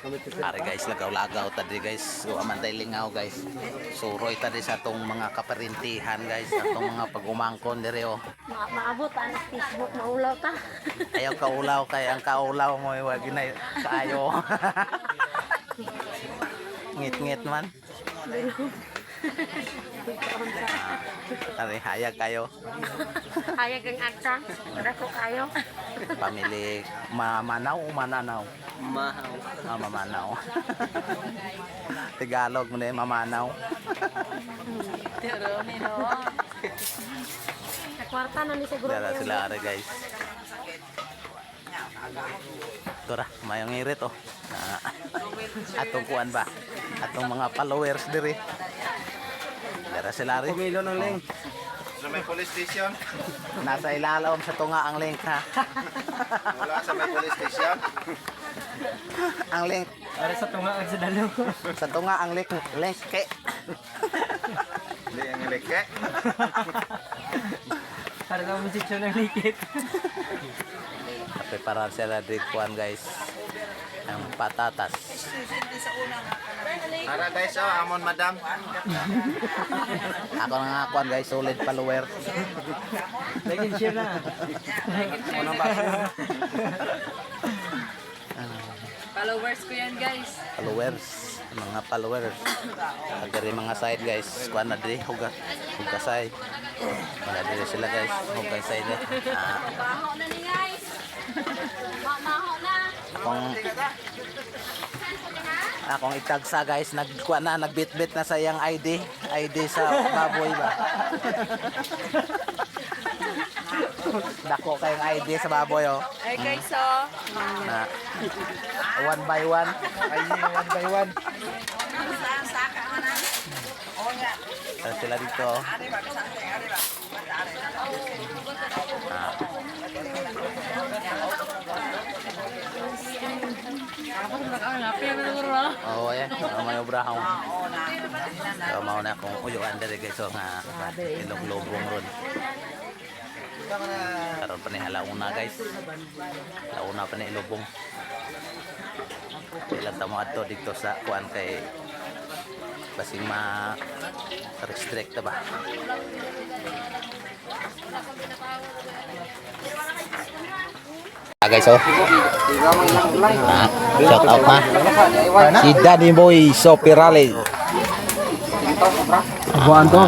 Ari guys, lagaw-lagaw tadi guys. So amantay lingaw guys. Suroy tadi sa tong mga kaparintihan guys, sa tong mga pagumangkon diri oh. Maabot ang Facebook maulaw ta. Ayaw kaulaw kay ang kaulaw mo wa ginay kaayo. Ngit-ngit man. Ari hayag kayo. Hayag ang akta. Dako kayo. Pamili mamanaw o mananaw? Mahaw. Ah, mamanaw. Tagalog mo na yung mamanaw. Pero nino. Sa kwarta na ni siguro. Dara sila ari guys. Tura, mayong ngirit oh. Atong kuan ba? Atong mga followers diri. Dara sila ari. Kumilo ng link. Sa may police station? Nasa ilalawom sa tunga ang link ha. Wala sa may police station? Ang link Para sa tunga sa dalo. sa tunga ang link ke. Hindi ang ilike. Para sa musisyon ng likit. Prepare sila di kuan guys. Ang patatas. Tara guys, oh, amon madam. Ako na nga kuan guys, solid follower. Like and share na. Unang baso. Followers ko yan guys. Followers, mga followers. Dari mga side guys, kuan na diri hugasay. Wala diri sila guys, hugasay na. Maho na ni guys. Maho na. Akong itagsa guys, nagkuan na, nagbitbit na sa iyang ID sa baboy ba. Dako kayong ID sa baboy oh. Ay guys oh. Na, one by one. ID one by one. Ano sila dito? Ah. Oh, ayan. May obrahong. So, mauna akong uyuan dali guys. So, nga ilong-lobong ron. Karoon pa ni halauna guys. Halauna pa ni ilobong. Ilang tamo ato dito sa kuan kay basing ma-restrict ba. Guys oh. Shout out na. Si Danny Boy Sopirale. Buwan to.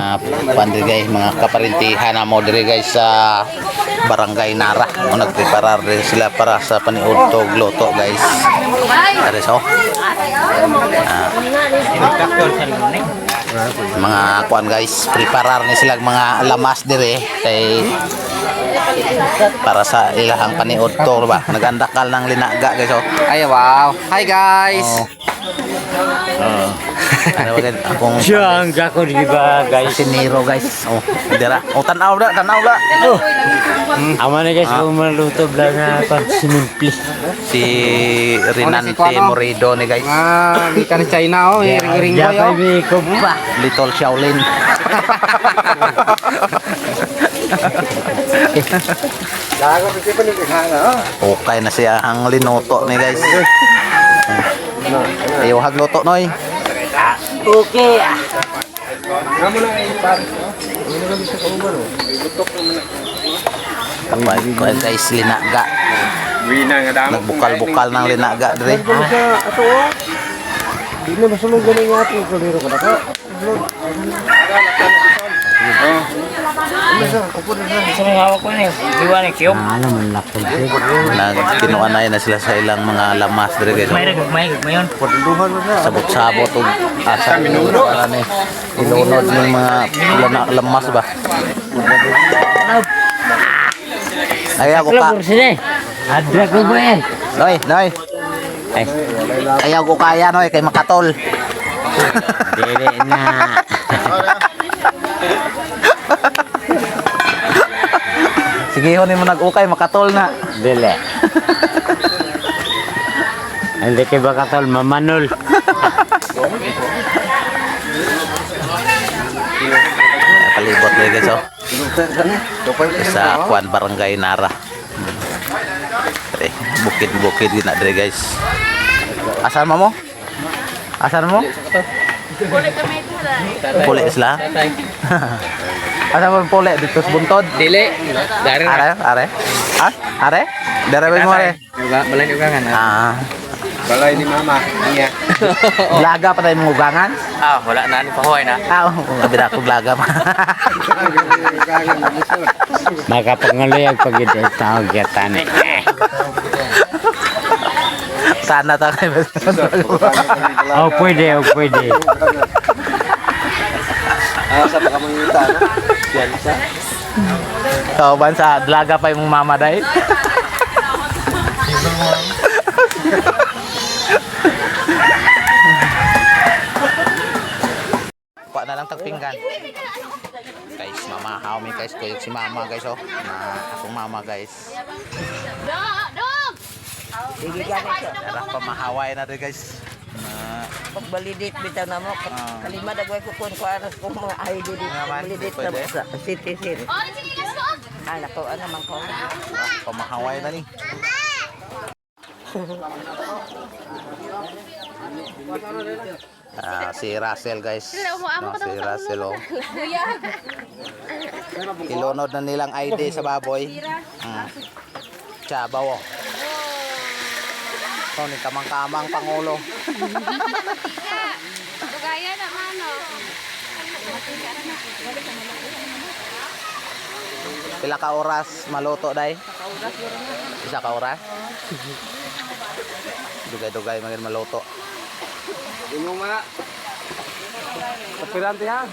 Pandigay mga kaparintihan na mo diri guys sa Barangay Nara. O nagpreparar din sila para sa paniudtog luto guys. Dari so. Mga kuan guys, preparar ni sila mga lamas diri kay para sa ilahang paniudtog ba. Nagandakal ng linaga guys oh. Ay wow. Hi guys. Ano ba din akong Siyang gako di ba guys? siniro guys. Oh, dira. Oh, tanaw da. Oh. Ama na guys kung maluto bla na pag simple. Si Rinante Morido ni guys. Ah, di ka China oh, ring boy oh. Jakoy ko pa. Little Shaolin. Dago piti pa ni hanga oh. Okay na siya ang linuto ni guys. Ayaw hagluto noy. Okay. Kapag ko guys linaga. Wina nga damo. Nagbukal-bukal ng linaga dire. Ato oh. Di na masulog galing nga ato ko dito kada ko. Nagkinuan na sila sa ilang mga lamas dire guys. Sabot-sabot og asa para ni ilunod ng mga lamas ba. Ay ako ka. Adra ko ba yan? Noy. Ay. Ayaw ko kaya noy kay makatol. Dili na. Sige ho ni mo nag-ukay makatol na. Dili. Hindi kay bakatol mamanol. Palibot lagi guys oh. Sa Kuan Barangay Nara. Bukid-bukid na dire guys. Asan mo? Asan mo? Kulit kami ito na. Puli sila. Asan mo puli dito sa buntod? Dili. Dari Are? Ah? Are? Dari mo are? Balay yung gangan. Ah. Balay ni mama. Iya. Blaga pa tayo mong ugangan? Ah, wala na ni pahoy na. Ah, gabi na ako blaga pa. Makapangalayag pag ito tawag yatan. Sana ta kayo. Oh, pwede, oh, pwede. Sa pakamangita no. Yan sa. Kauban sa blaga pa yung mama dahil. Kuha na lang tagpinggan. Guys, mamahaw mi guys. Kuyog si mama guys oh. Na akong mama guys. Dog! Tara pamahaway na rin guys. Na Pag-validate bitaw na mo, kalima dagway ko kung aras kung mga ID dito. Naman, Validate pwede. na sa citizen. Oh, sige, let's go! Ala ko, ano man ko. pamahaway na ni. Si Russell guys. No, si Russell oh. Ilunod na nilang ID sa baboy. Chabaw oh. So, ni kamang-kamang pangulo. Dugaya na, mano. Pila ka oras maluto day? Isa ka oras? Dugay-dugay magin maluto. Inyo ma. Kapirante ha.